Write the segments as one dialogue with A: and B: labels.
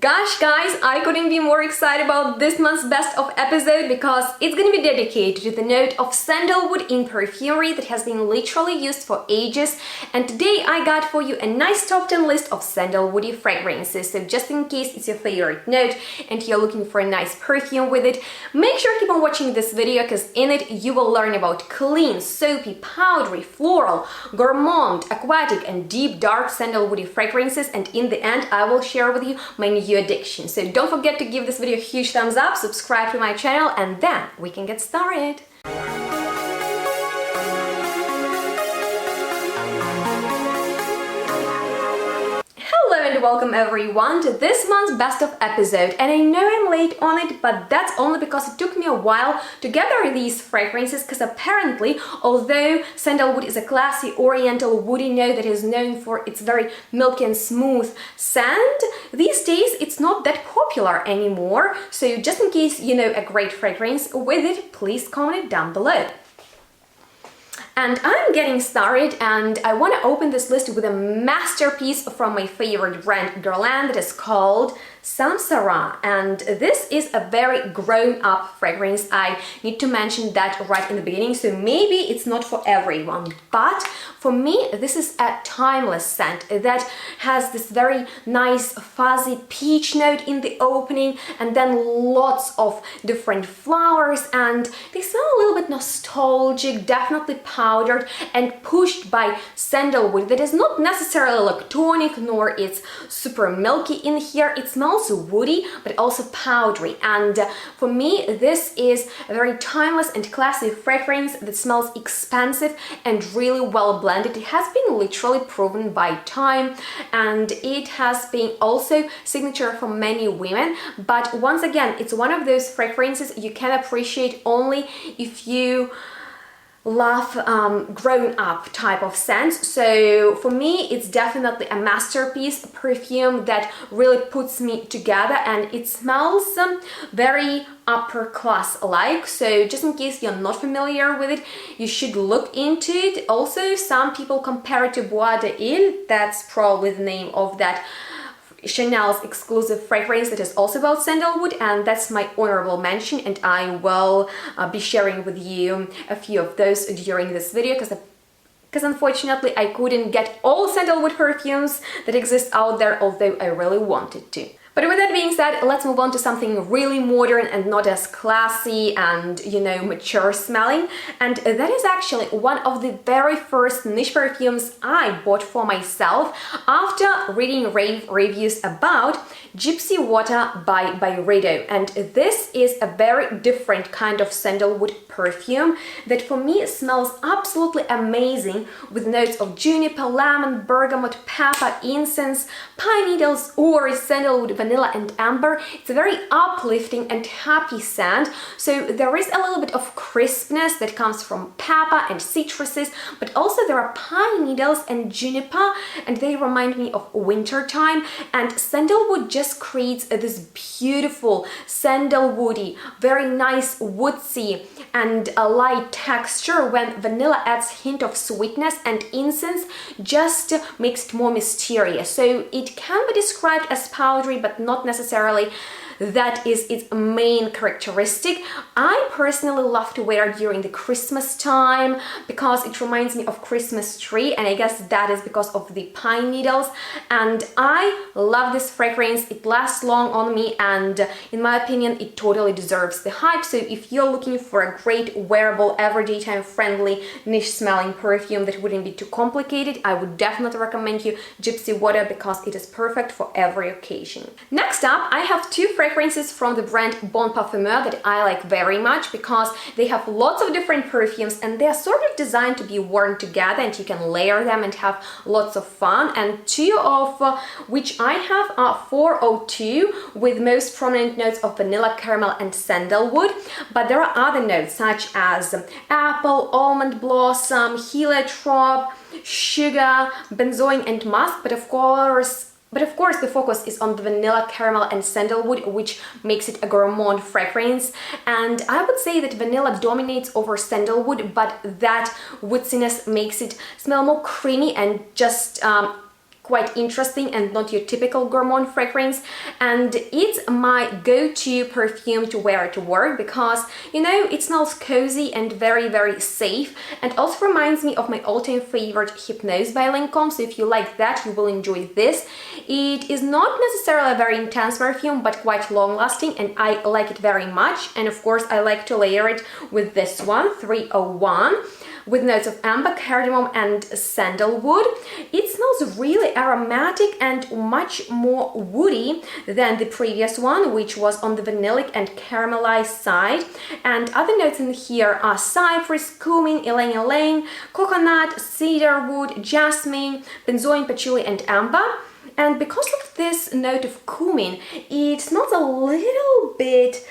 A: Gosh guys, I couldn't be more excited about this month's best of episode because it's gonna be dedicated to the note of sandalwood in perfumery that has been literally used for ages, and today I got for you a nice top 10 list of sandalwoody fragrances. So just in case it's your favorite note and you're looking for a nice perfume with it, make sure to keep on watching this video because in it you will learn about clean, soapy, powdery, floral, gourmand, aquatic and deep dark sandalwoody fragrances, and in the end I will share with you my new addiction. So don't forget to give this video a huge thumbs up, subscribe to my channel, and then we can get started. Hello and welcome everyone to this month's best of episode, and I know I'm late on it, but that's only because it took me a while to gather these fragrances, because apparently, although sandalwood is a classy oriental woody note that is known for its very milky and smooth scent, these days it's not that popular anymore. So just in case you know a great fragrance with it, please comment it down below. And I'm getting started, and I want to open this list with a masterpiece from my favorite brand Guerlain that is called Samsara, and this is a very grown-up fragrance. I need to mention that right in the beginning, so maybe it's not for everyone, but for me this is a timeless scent that has this very nice fuzzy peach note in the opening, and then lots of different flowers, and they smell a little bit nostalgic, definitely powdered and pushed by sandalwood that is not necessarily lactonic nor it's super milky in here. It smells woody but also powdery, and for me this is a very timeless and classy fragrance that smells expensive and really well blended. It has been literally proven by time, and it has been also signature for many women, but once again it's one of those fragrances you can appreciate only if you love grown-up type of scents. So for me it's definitely a masterpiece, a perfume that really puts me together, and it smells very upper class like. So just in case you're not familiar with it, you should look into it. Also, some people compare it to Bois d'Île. That's probably the name of that Chanel's exclusive fragrance that is also about sandalwood, and that's my honorable mention, and I will be sharing with you a few of those during this video because unfortunately I couldn't get all sandalwood perfumes that exist out there, although I really wanted to. But with that being said, let's move on to something really modern and not as classy and, you know, mature smelling. And that is actually one of the very first niche perfumes I bought for myself after reading rave reviews about Gypsy Water by Rideau. And this is a very different kind of sandalwood perfume that for me smells absolutely amazing, with notes of juniper, lemon, bergamot, pepper, incense, pine needles, or sandalwood, vanilla and amber. It's a very uplifting and happy scent. So there is a little bit of crispness that comes from pepper and citruses, but also there are pine needles and juniper, and they remind me of winter time. And sandalwood just creates this beautiful sandalwoody, very nice woodsy and a light texture, when vanilla adds hint of sweetness and incense just makes it more mysterious. So it can be described as powdery, but not necessarily that is its main characteristic. I personally love to wear it during the Christmas time because it reminds me of Christmas tree, and I guess that is because of the pine needles. And I love this fragrance. It lasts long on me, and in my opinion it totally deserves the hype. So if you're looking for a great wearable, everyday time friendly, niche smelling perfume that wouldn't be too complicated, I would definitely recommend you Gypsy Water because it is perfect for every occasion. Next up, I have two fragrances from the brand Bon Parfumeur that I like very much because they have lots of different perfumes and they are sort of designed to be worn together, and you can layer them and have lots of fun. And two of which I have are 402 with most prominent notes of vanilla, caramel and sandalwood, but there are other notes such as apple, almond blossom, heliotrope, sugar, benzoin and musk, but of course the focus is on the vanilla, caramel and sandalwood, which makes it a gourmand fragrance. And I would say that vanilla dominates over sandalwood, but that woodiness makes it smell more creamy and just quite interesting and not your typical gourmand fragrance, and it's my go-to perfume to wear to work because, you know, it smells cozy and very, very safe, and also reminds me of my all-time favorite Hypnose by Lancome. So if you like that, you will enjoy this. It is not necessarily a very intense perfume, but quite long-lasting, and I like it very much. And of course, I like to layer it with this one, 301, with notes of amber, cardamom, and sandalwood. It smells really aromatic and much more woody than the previous one, which was on the vanillic and caramelized side. And other notes in here are cypress, cumin, ylang ylang, coconut, cedarwood, jasmine, benzoin, patchouli, and amber. And because of this note of cumin, it smells a little bit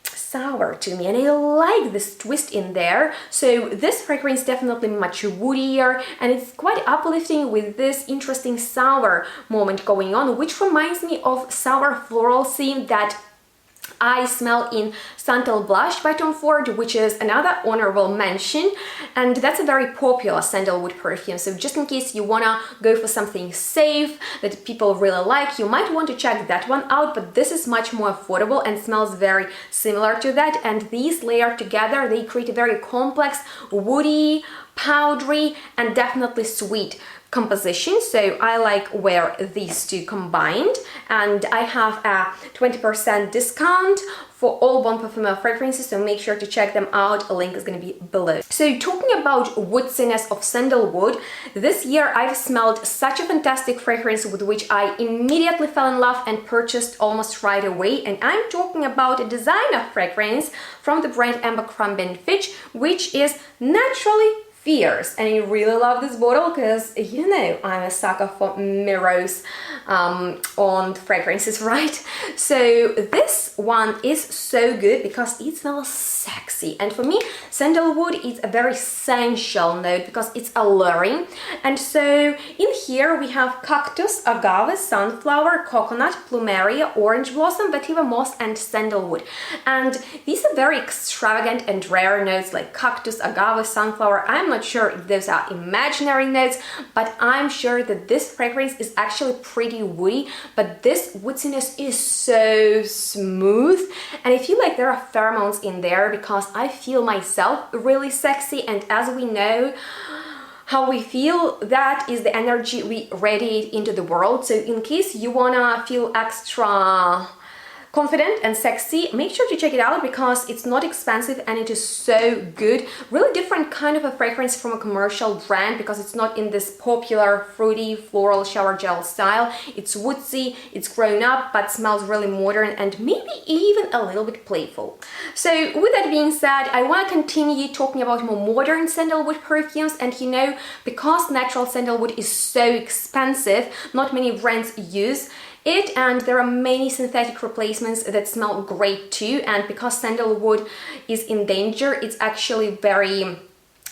A: sour to me, and I like this twist in there. So this fragrance is definitely much woodier, and it's quite uplifting with this interesting sour moment going on, which reminds me of sour floral scene that I smell in Santal Blush by Tom Ford, which is another honorable mention, and that's a very popular sandalwood perfume. So just in case you wanna go for something safe that people really like, you might want to check that one out, but this is much more affordable and smells very similar to that, and these layered together, they create a very complex, woody, powdery, and definitely sweet composition. So I like where these two combined, and I have a 20% discount for all Bon Parfumeur fragrances, so make sure to check them out. A link is going to be below. So talking about woodiness of sandalwood, this year I've smelled such a fantastic fragrance with which I immediately fell in love and purchased almost right away, and I'm talking about a designer fragrance from the brand Crumb & Fitch, which is Naturally Fierce. And I really love this bottle because, you know, I'm a sucker for mirrors on fragrances, right? So this one is so good because it smells sexy, and for me sandalwood is a very sensual note because it's alluring. And so in here we have cactus, agave, sunflower, coconut, plumeria, orange blossom, vetiver moss, and sandalwood. And these are very extravagant and rare notes like cactus, agave, sunflower. I'm not sure if those are imaginary notes, but I'm sure that this fragrance is actually pretty woody, but this woodiness is so smooth. And I feel like there are pheromones in there because I feel myself really sexy, and as we know, how we feel, that is the energy we radiate into the world. So in case you wanna feel extra confident and sexy, make sure to check it out because it's not expensive and it is so good. Really different kind of a fragrance from a commercial brand because it's not in this popular fruity floral shower gel style. It's woodsy, it's grown up, but smells really modern and maybe even a little bit playful. So with that being said, I want to continue talking about more modern sandalwood perfumes, and you know, because natural sandalwood is so expensive, not many brands use it, and there are many synthetic replacements that smell great too. And because sandalwood is in danger, it's actually very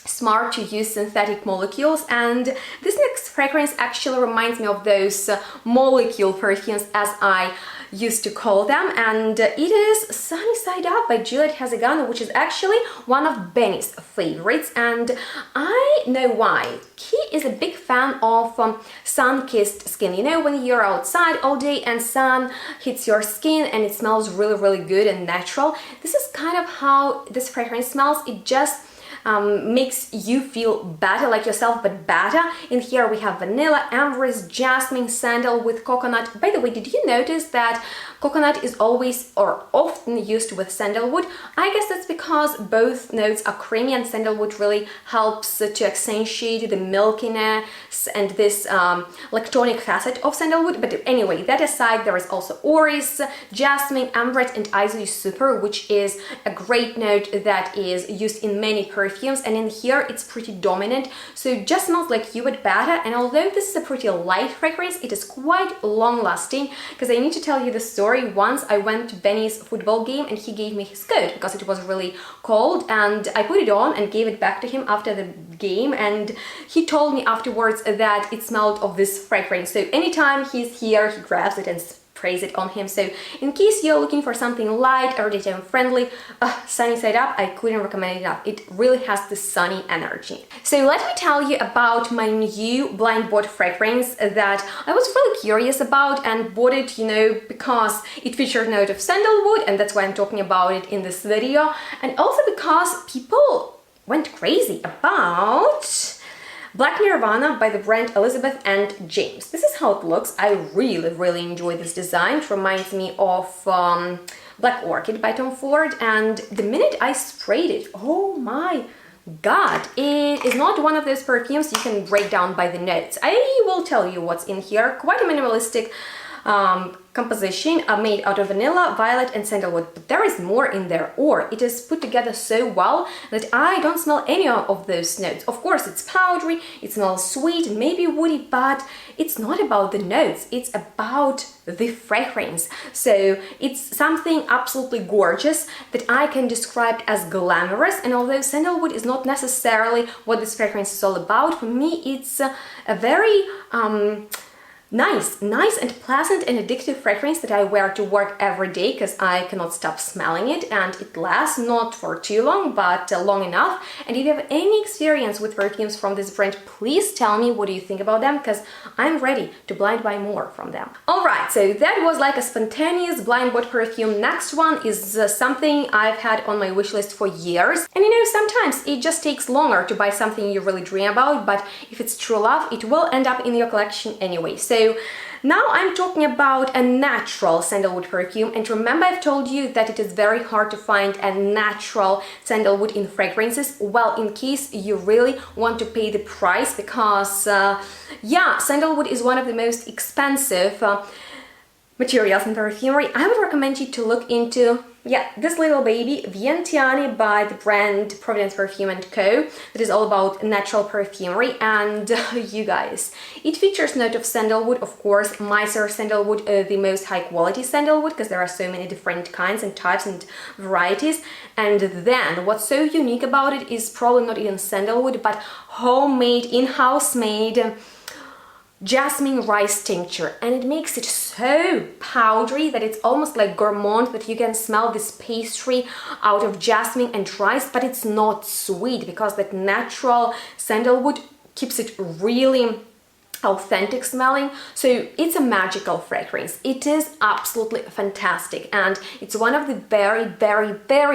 A: smart to use synthetic molecules. And this next fragrance actually reminds me of those molecule perfumes, as I used to call them, and it is Sunny Side Up by Juliette Hazegano, which is actually one of Benny's favorites, and I know why. He is a big fan of sun-kissed skin. You know, when you're outside all day and sun hits your skin and it smells really, really good and natural. This is kind of how this fragrance smells. It just makes you feel better, like yourself, but better. In here we have vanilla, ambergris, jasmine, sandal with coconut. By the way, did you notice that coconut is always or often used with sandalwood? I guess that's because both notes are creamy, and sandalwood really helps to accentuate the milkiness and this lactonic facet of sandalwood. But anyway, that aside, there is also orris, jasmine, amberette, and isolate super, which is a great note that is used in many perfumes, and in here it's pretty dominant, so it just smells like you but better. And although this is a pretty light fragrance, it is quite long lasting, because I need to tell you the story. Once I went to Benny's football game and he gave me his coat because it was really cold, and I put it on and gave it back to him after the game, and he told me afterwards that it smelled of this fragrance. So anytime he's here, he grabs it and praise it on him. So in case you're looking for something light or daytime friendly, Sunny Side Up, I couldn't recommend it enough. It really has the sunny energy. So let me tell you about my new blind bought fragrance that I was really curious about and bought it, you know, because it featured a note of sandalwood, and that's why I'm talking about it in this video, and also because people went crazy about Black Nirvana by the brand Elizabeth and James. This is how it looks. I really enjoy this design. It reminds me of Black Orchid by Tom Ford, and the minute I sprayed it, oh my god, it is not one of those perfumes you can break down by the notes. I will tell you what's in here. Quite a minimalistic composition made out of vanilla, violet and sandalwood, but there is more in there, or it is put together so well that I don't smell any of those notes. Of course, it's powdery, it smells sweet, maybe woody, but it's not about the notes, it's about the fragrance. So it's something absolutely gorgeous that I can describe as glamorous, and although sandalwood is not necessarily what this fragrance is all about, for me it's a very nice and pleasant and addictive fragrance that I wear to work every day because I cannot stop smelling it, and it lasts not for too long but long enough. And if you have any experience with perfumes from this brand, please tell me what do you think about them, because I'm ready to blind buy more from them. Alright, so that was like a spontaneous blind bought perfume. Next one is something I've had on my wish list for years, and you know, sometimes it just takes longer to buy something you really dream about, but if it's true love, it will end up in your collection anyway. So now I'm talking about a natural sandalwood perfume, and remember I've told you that it is very hard to find a natural sandalwood in fragrances. Well, in case you really want to pay the price, because yeah, sandalwood is one of the most expensive materials in perfumery, I would recommend you to look into this little baby, Vientiane by the brand Providence Perfume Co. That is all about natural perfumery, and you guys, it features a note of sandalwood, of course, micellar sandalwood, the most high quality sandalwood, because there are so many different kinds and types and varieties. And then what's so unique about it is probably not even sandalwood, but homemade, in-house made jasmine rice tincture, and it makes it so powdery that it's almost like gourmand, that you can smell this pastry out of jasmine and rice, but it's not sweet because that natural sandalwood keeps it really authentic smelling. So it's a magical fragrance. It is absolutely fantastic, and it's one of the very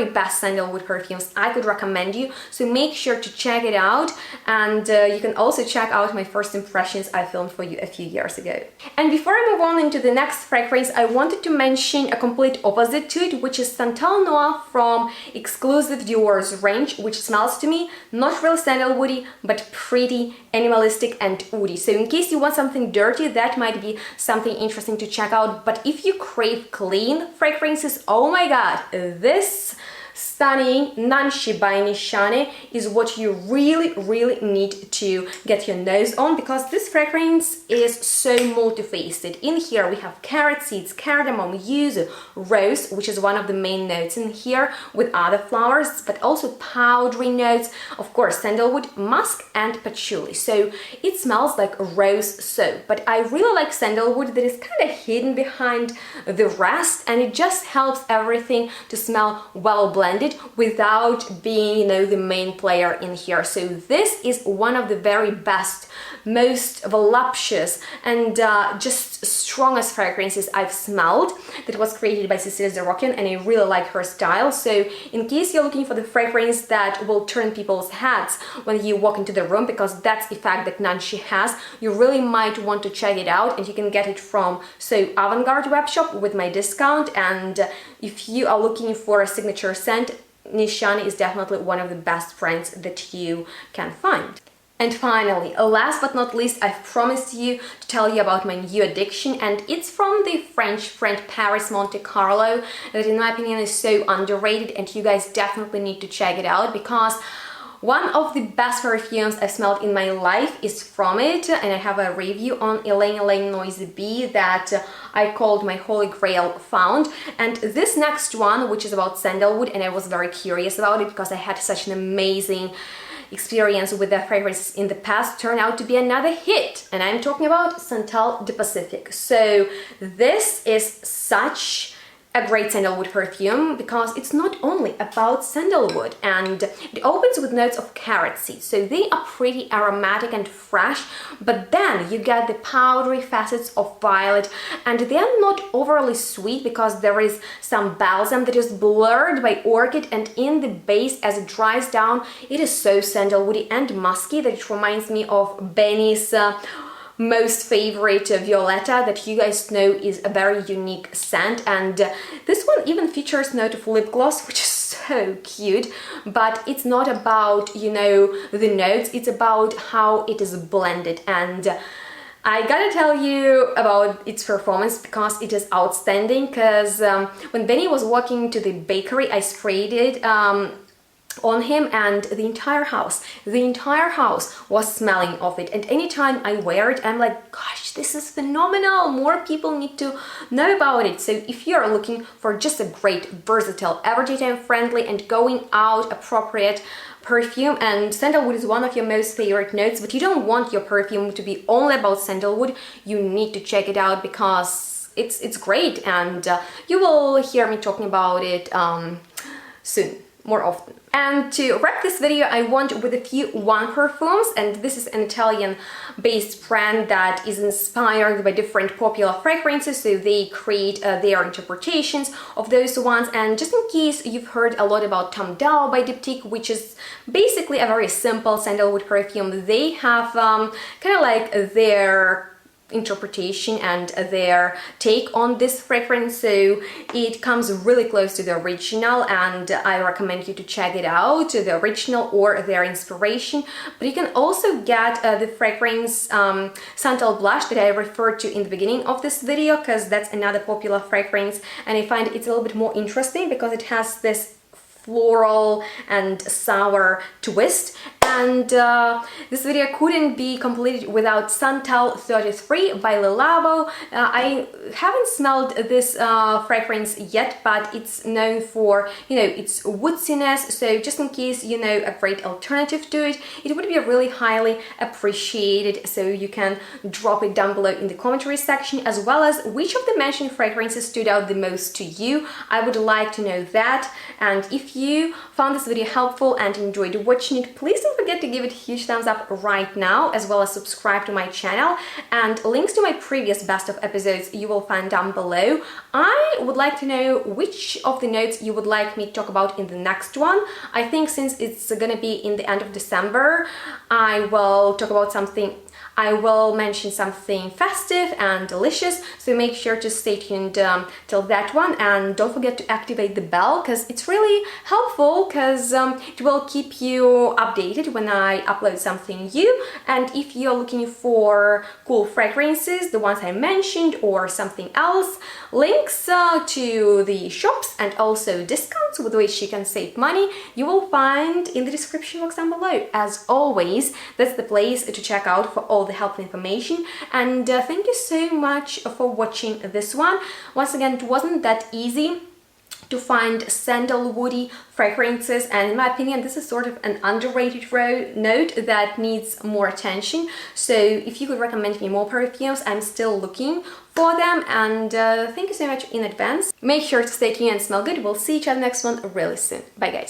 A: best sandalwood perfumes I could recommend you. So make sure to check it out, and you can also check out my first impressions I filmed for you a few years ago. And before I move on into the next fragrance, I wanted to mention a complete opposite to it, which is Santal Noir from Exclusive Dior's range, which smells to me not real sandalwoody but pretty animalistic and woody. So in case you want something dirty, that might be something interesting to check out. But if you crave clean fragrances, oh my god, this stunning Nanshi by Nishane is what you really need to get your nose on, because this fragrance is so multifaceted. In here we have carrot seeds, cardamom, yuzu, rose, which is one of the main notes in here, with other flowers, but also powdery notes, of course sandalwood, musk and patchouli. So it smells like rose soap, but I really like sandalwood that is kind of hidden behind the rest, and it just helps everything to smell well blended without being, you know, the main player in here. So this is one of the very best, most voluptuous and just strongest fragrances I've smelled, that was created by Cecilia Zarokian, and I really like her style. So in case you're looking for the fragrance that will turn people's heads when you walk into the room, because that's the fact that Nanshi has, you really might want to check it out, and you can get it from So Avant-Garde webshop with my discount. And if you are looking for a signature scent, Nishane is definitely one of the best brands that you can find. And finally, last but not least, I've promised you to tell you about my new addiction, and it's from the French brand Paris Monte Carlo, that in my opinion is so underrated, and you guys definitely need to check it out, because one of the best perfumes I've smelled in my life is from it, and I have a review on Elaine Noisy Bee that I called my Holy Grail found. And this next one, which is about sandalwood, and I was very curious about it because I had such an amazing experience with the fragrances in the past turned out to be another hit, and I'm talking about Santal de Pacific. So this is such a great sandalwood perfume because it's not only about sandalwood, and it opens with notes of carrot seed, so they are pretty aromatic and fresh, but then you get the powdery facets of violet, and they are not overly sweet because there is some balsam that is blurred by orchid, and in the base as it dries down it is so sandalwoody and musky that it reminds me of Benny's most favorite Violetta that you guys know is a very unique scent, and this one even features note of lip gloss, which is so cute, but it's not about, you know, the notes, it's about how it is blended. And I gotta tell you about its performance because it is outstanding, because when Benny was walking to the bakery, I sprayed it on him, and the entire house was smelling of it, and anytime I wear it I'm like, gosh, this is phenomenal, more people need to know about it. So if you're looking for just a great, versatile, everyday time friendly and going out appropriate perfume, and sandalwood is one of your most favorite notes, but you don't want your perfume to be only about sandalwood, you need to check it out because it's great, and you will hear me talking about it soon, more often. And to wrap this video, I want with a few Perfumes, and this is an Italian-based brand that is inspired by different popular fragrances, so they create their interpretations of those ones. And just in case you've heard a lot about Tom Dao by Diptyque, which is basically a very simple sandalwood perfume, they have kind of like their interpretation and their take on this fragrance, so it comes really close to the original, and I recommend you to check it out, the original or their inspiration. But you can also get the fragrance Santal Blush that I referred to in the beginning of this video, because that's another popular fragrance, and I find it's a little bit more interesting because it has this floral and sour twist. And this video couldn't be completed without Santal 33 by LILAC. I haven't smelled this fragrance yet, but it's known for, you know, its woodiness, so just in case you know a great alternative to it, it would be really highly appreciated, so you can drop it down below in the commentary section, as well as which of the mentioned fragrances stood out the most to you. I would like to know that, and if you found this video helpful and enjoyed watching it, please don't forget to give it a huge thumbs up right now, as well as subscribe to my channel, and links to my previous best of episodes you will find down below. I would like to know which of the notes you would like me to talk about in the next one. I think since it's gonna be in the end of December, I will talk about something, I will mention something festive and delicious, so make sure to stay tuned till that one, and don't forget to activate the bell because it's really helpful, because it will keep you updated when I upload something new. And if you're looking for cool fragrances, the ones I mentioned or something else, links to the shops and also discounts with which you can save money you will find in the description box down below. As always, that's the place to check out for all the helpful information, and thank you so much for watching this one. Once again, it wasn't that easy to find sandalwoody fragrances, and in my opinion this is sort of an underrated note that needs more attention. So if you could recommend me more perfumes, I'm still looking for them, and thank you so much in advance. Make sure to stay tuned and smell good. We'll see each other next one really soon. Bye guys.